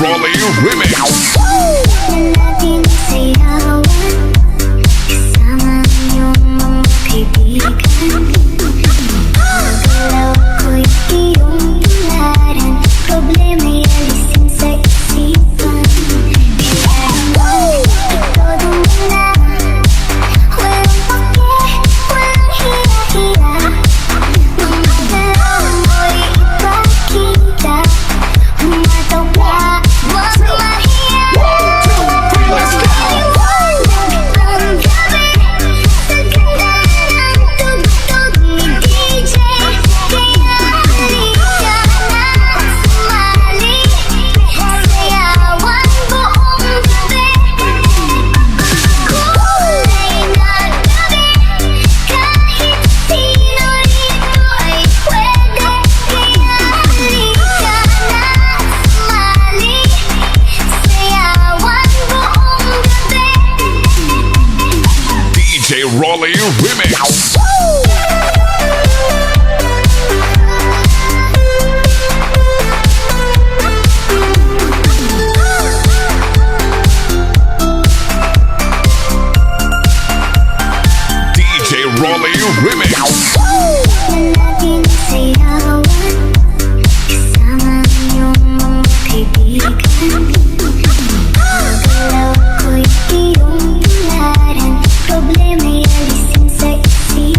Rolly Remix. Natin sayawan kasama iyong mga kaibigan. Magalaw ko'y iyong tularan, problema'y alisin sa isipan. Kaya naman, todo mo na, walang pake, walang hiya-hiya. Mga galaw mo'y ipakita, humataw ka, wag mahiya. Let's go! Ang gabi, sa ganda ng tugtog ni DJ. Kaya halika na, sumali, sayawan buong gabi. Kulay na gabi, kahit sino rito ay pwede. Kaya halika na, sumali, sayawan buong gabi. DJ Rolly Remix. DJ Rolly Remix. Natin sayawan kasama iyong mga kaibigan. Magalaw ko'y iyong tularan, problema'y alisin sa isipan.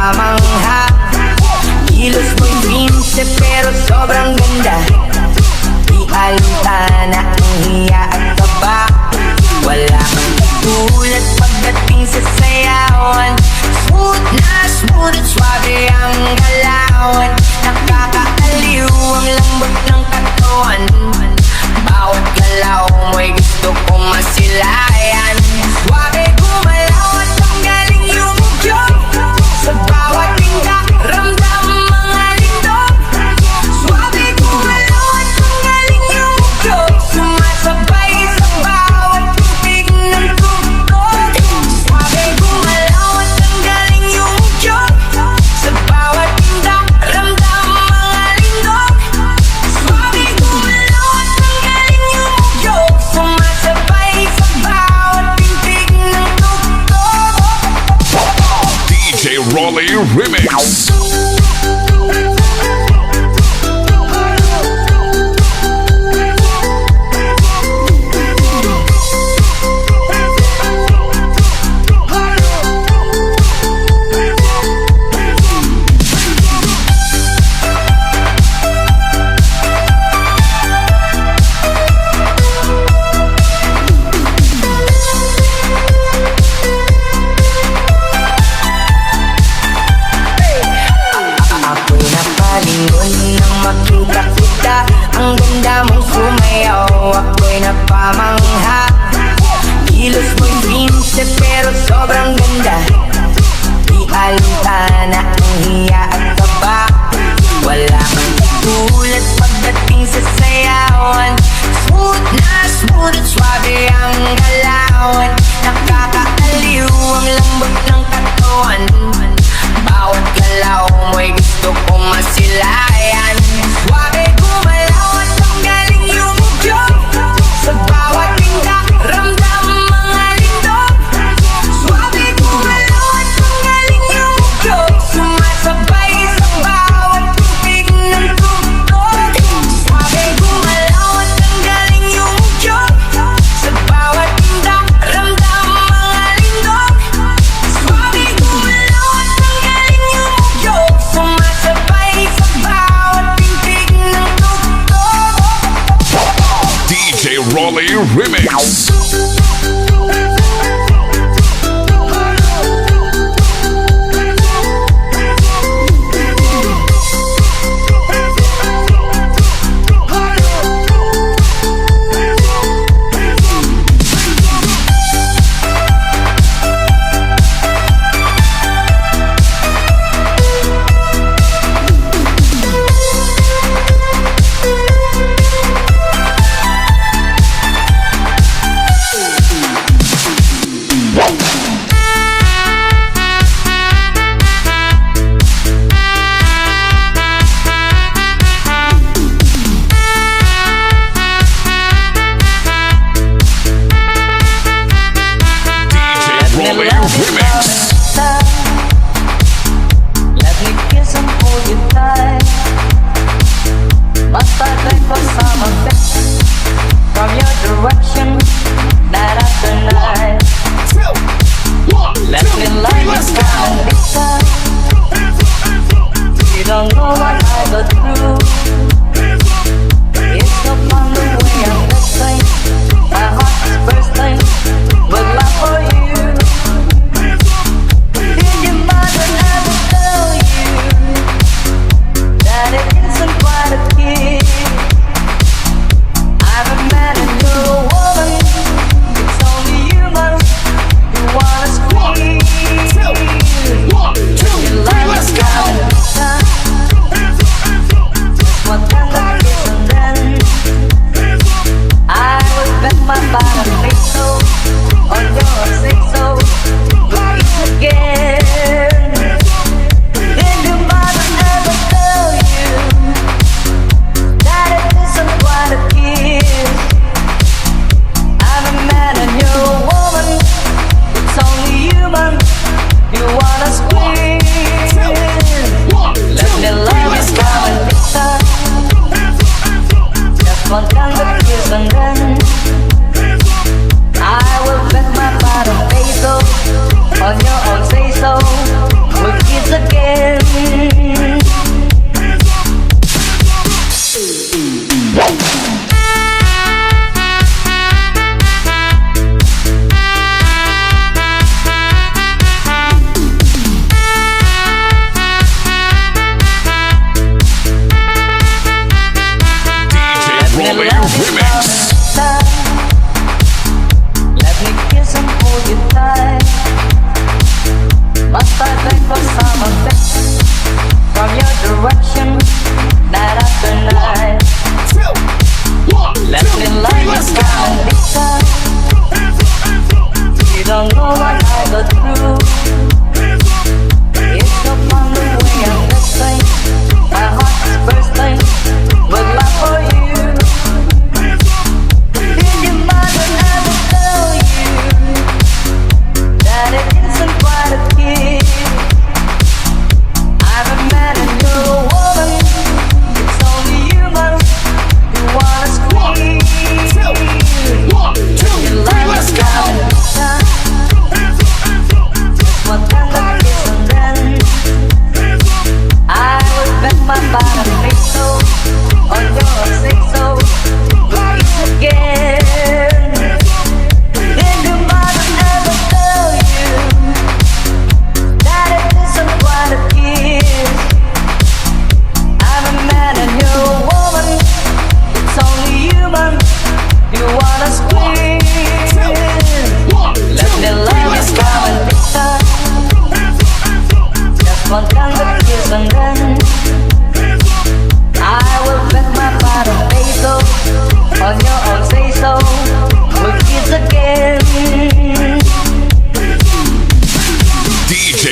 kamangha. Kilos mo'y pinse pero sobrang ganda. Di alintana ang hiya at kaba. Wala kang katulad pagdating sa sayawan. Smooth na smooth at swabe ang galawan. Nakakaaliw ang lambot ng katawan. Bawat galaw mo'y gusto kong masilayan. Swabe gumalaw at ang galing yumugyog. Sa bawat tingkak ramdam mga lindog. Swabe gumalaw at ang galing yumugyog. Sumasabay sa bawat tubig ng tugtog. Swabe gumalaw at ang galing yumugyog. Sa bawat tingkak ramdam mga lindog. Swabe gumalaw at ang galing yumugyog. Sumasabay sa bawat tintig ng tugtog. DJ Rolly Remix.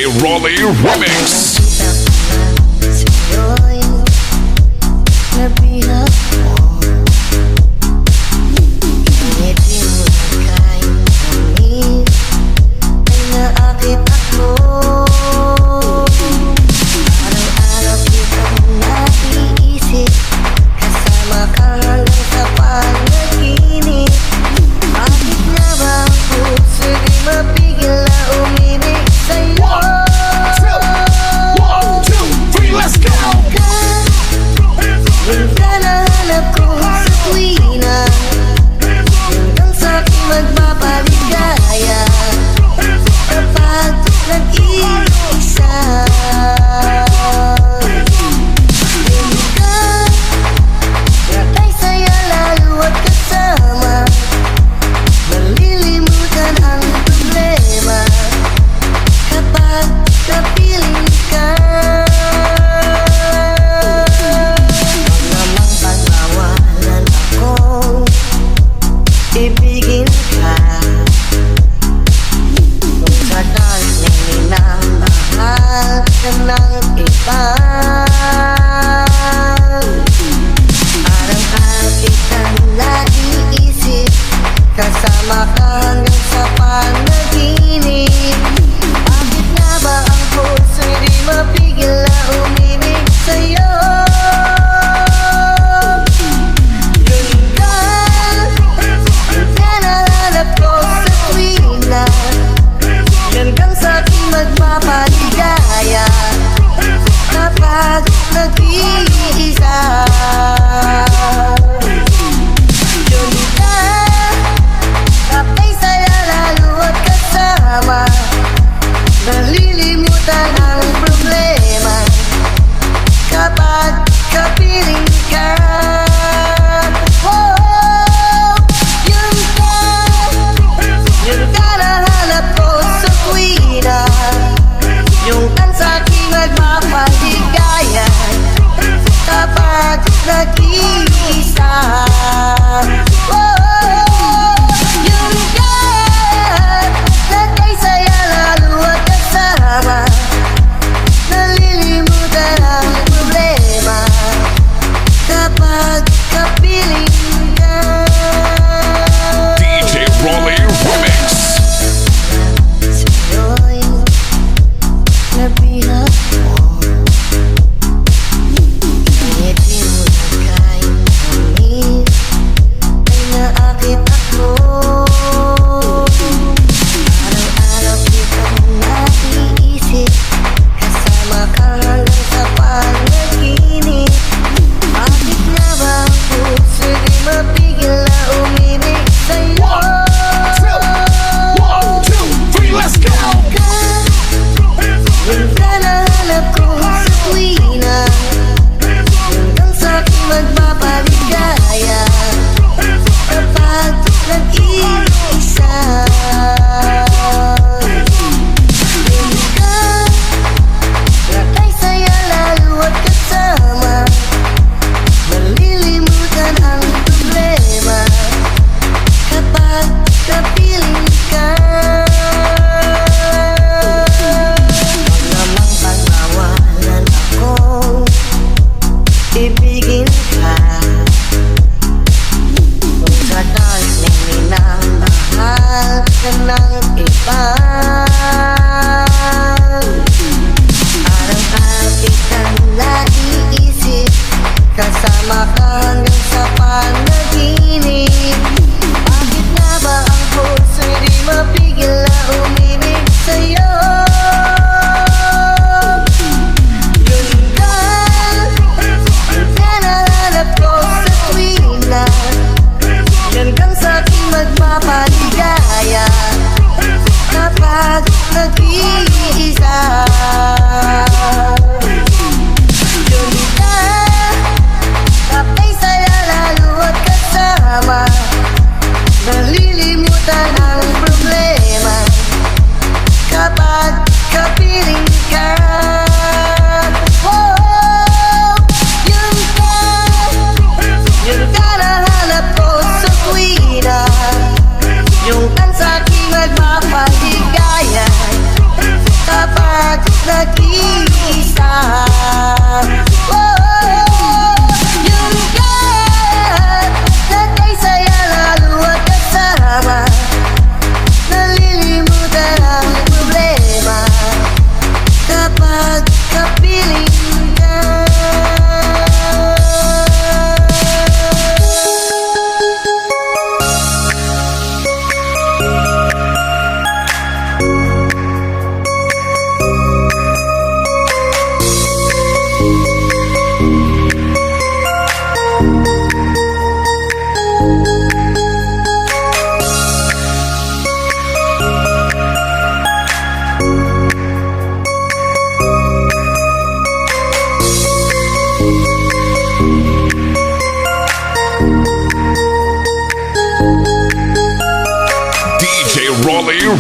Rolly Remix. Sa'yo'y nabihag mo. Ngiti mo na kahit tamis ay naakit ako. Araw-araw kitang naiisip, kasama ka hanggang sa panaginip. Bakit nga ba ang puso di mapigil na umibig sa'yo?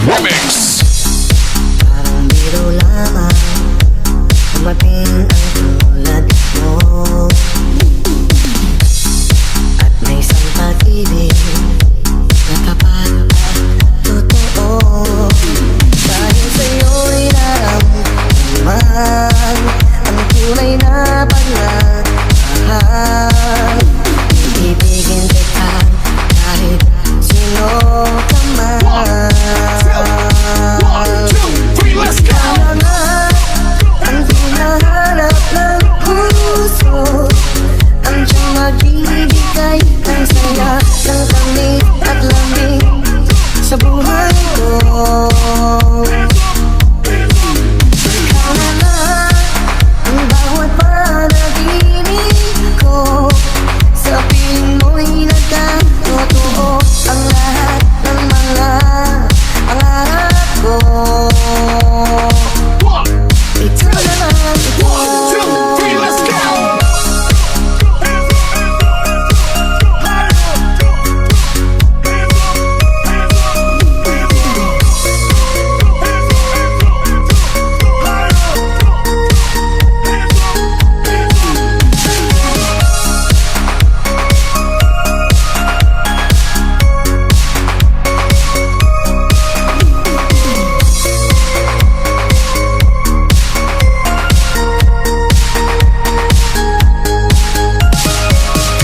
Remix. Parang biro lamang dumating ang tulad mo. At may isang pag-ibig na tapat at totoo. Dahil sa'yo'y naramdaman ang tunay na pagmamahal. Ibigin kita kahit sino ka man. One, two, three, let's go. Ikaw na ang hinahanap ng puso, ang siyang magbibigay ng saya, ng tamis at lamig sa buhay ko. Ikaw na ang bawat panaginip ko, sa piling mo'y nagkatotoo ang lahat ng mga pangarap ko. Ito na lang ito. 1, 2, 3, let's go.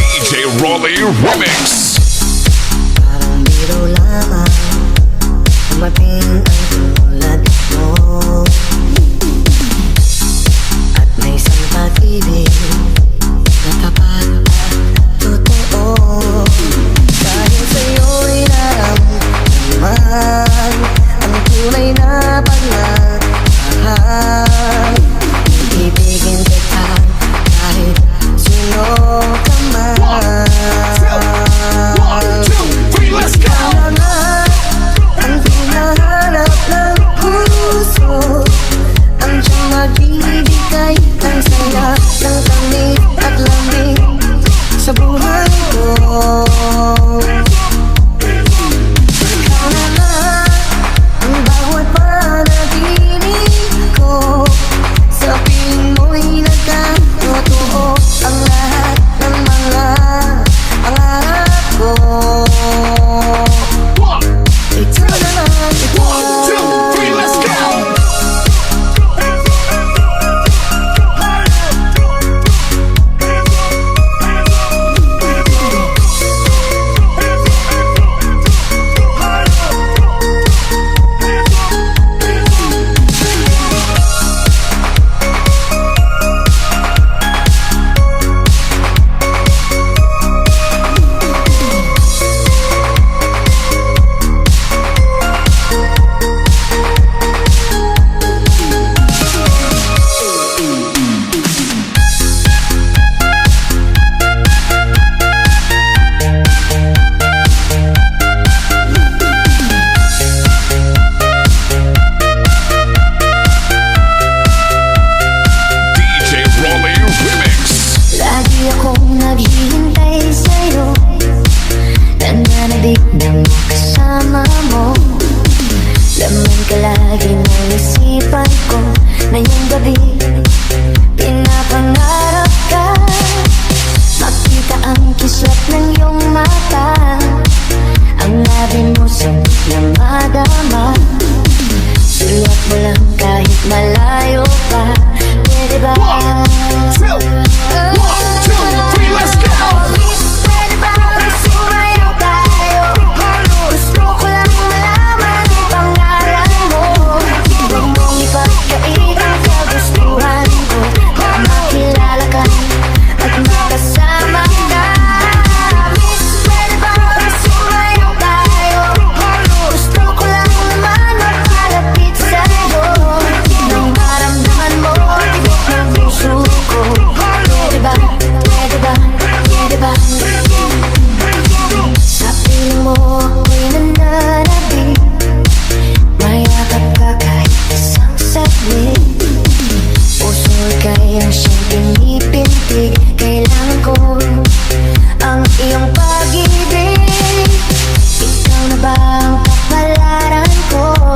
DJ Rolly Remix. Parang biro lamang dumating ang tulad mo. At may isang pag-ibig na tapat at totoo. Dahil sa'yo'y naramdaman ang tunay na pagmamahal. Ibigin kita kahit sino ka man. 1, 2, 3, let's go. Ikaw na ang hinahanap ng puso, ang siyang magbibigay ng saya, ng tamis at lamig sa buhay ko. Ikaw na ang bawat panaginip ko, sa piling mo'y nagkatotoo ang lahat ng mga pangarap ko. Ito na lang ito. 1, 2, 3, let's go. DJ Rolly Remix. Lagi akong naghihintay sa'yo, nananalig ng kasama mo. Laman ka lagi ng isipan ko, na yung gabi pinapangarap ka. Makita ang kislat ng iyong mata, ang labi mo sabik na madama. Sulat mo lang kahit malayo pa, pwede ba? 1, 2, 3, let's go. Pwede ba sumayaw tayo? Gusto ko lang malaman ang pangalan mo. Huwag mong ipagkait ang kagustuhan ko, na makilala ka at makasama ka. Pwede ba sumayaw tayo? Gusto ko lang naman makalapit sa'yo, nang maramdaman mo tibok ng puso ko. Pwede ba? Pwede ba? Pwede ba? Sa piling mo ako'y nananabig, mayakap ka kahit isang saglit. Puso'y kayang siyang pinipintig, kailangan ko ang iyong pag-ibig. Ikaw na ba ang kapalaran ko?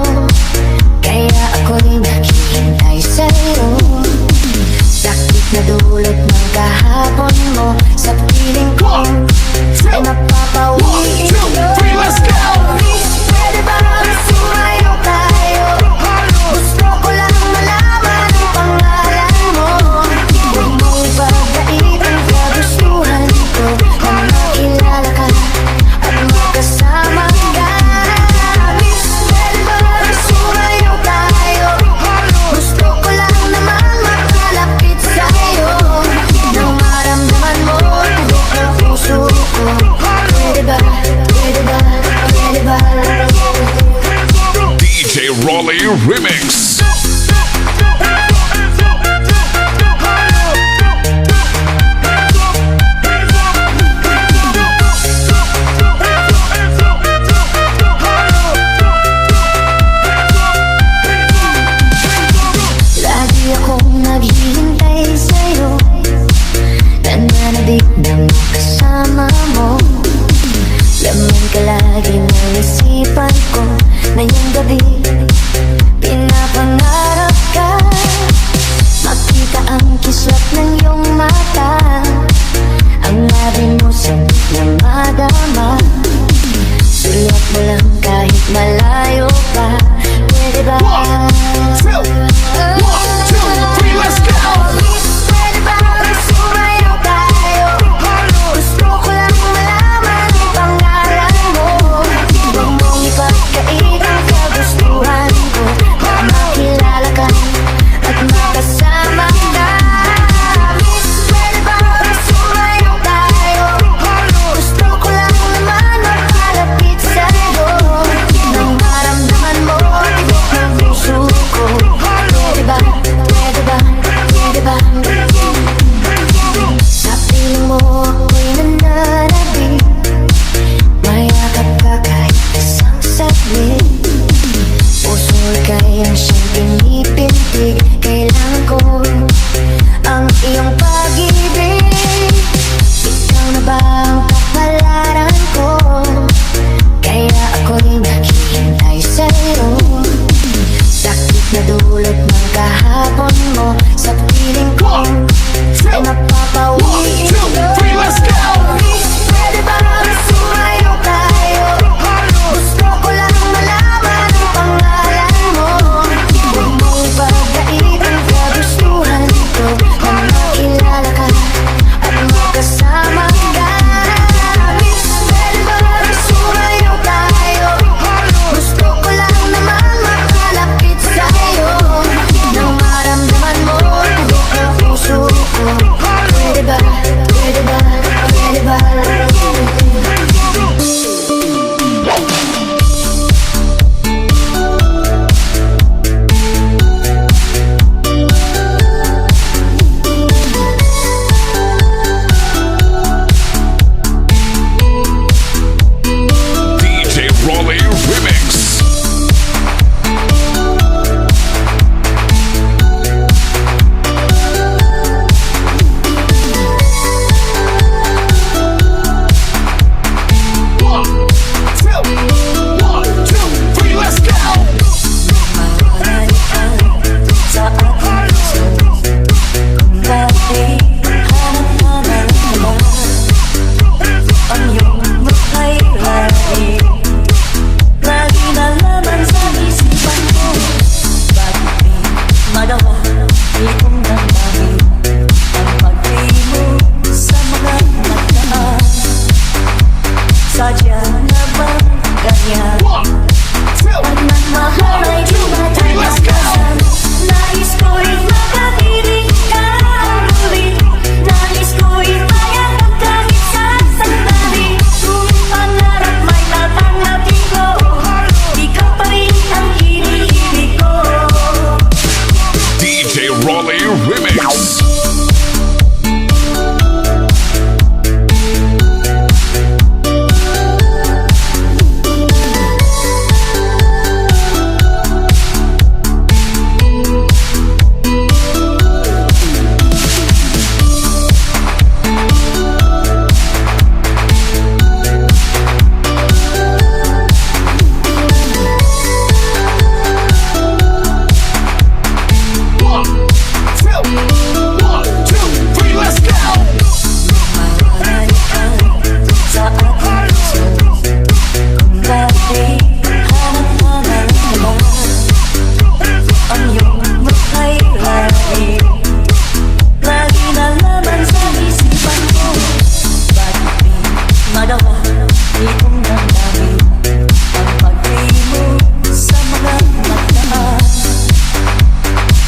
Raleigh Remix.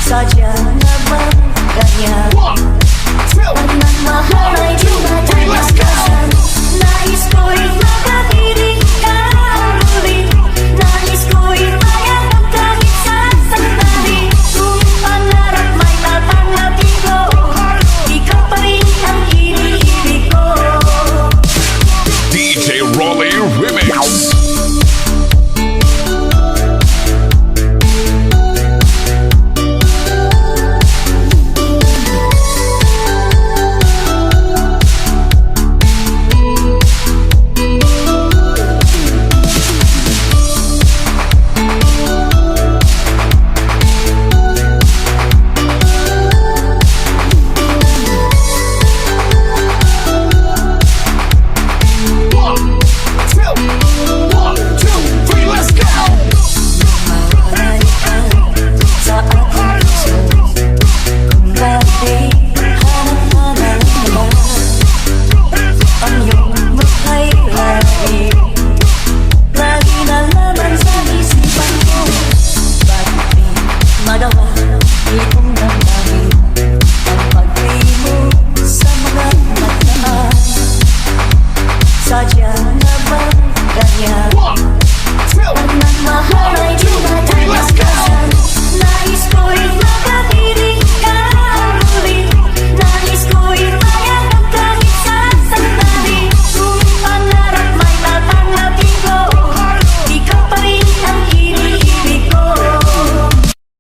Sadya naman ganyan. Pagmamahal ay di matagasan. Nais ko'y makakinig ka muli. Nais ko'y mayagap kahit sa sandali. Kung pangarap may tatanggapin ko, ikaw pa rin ang iniibig ko. DJ Raleigh Remix. Sadya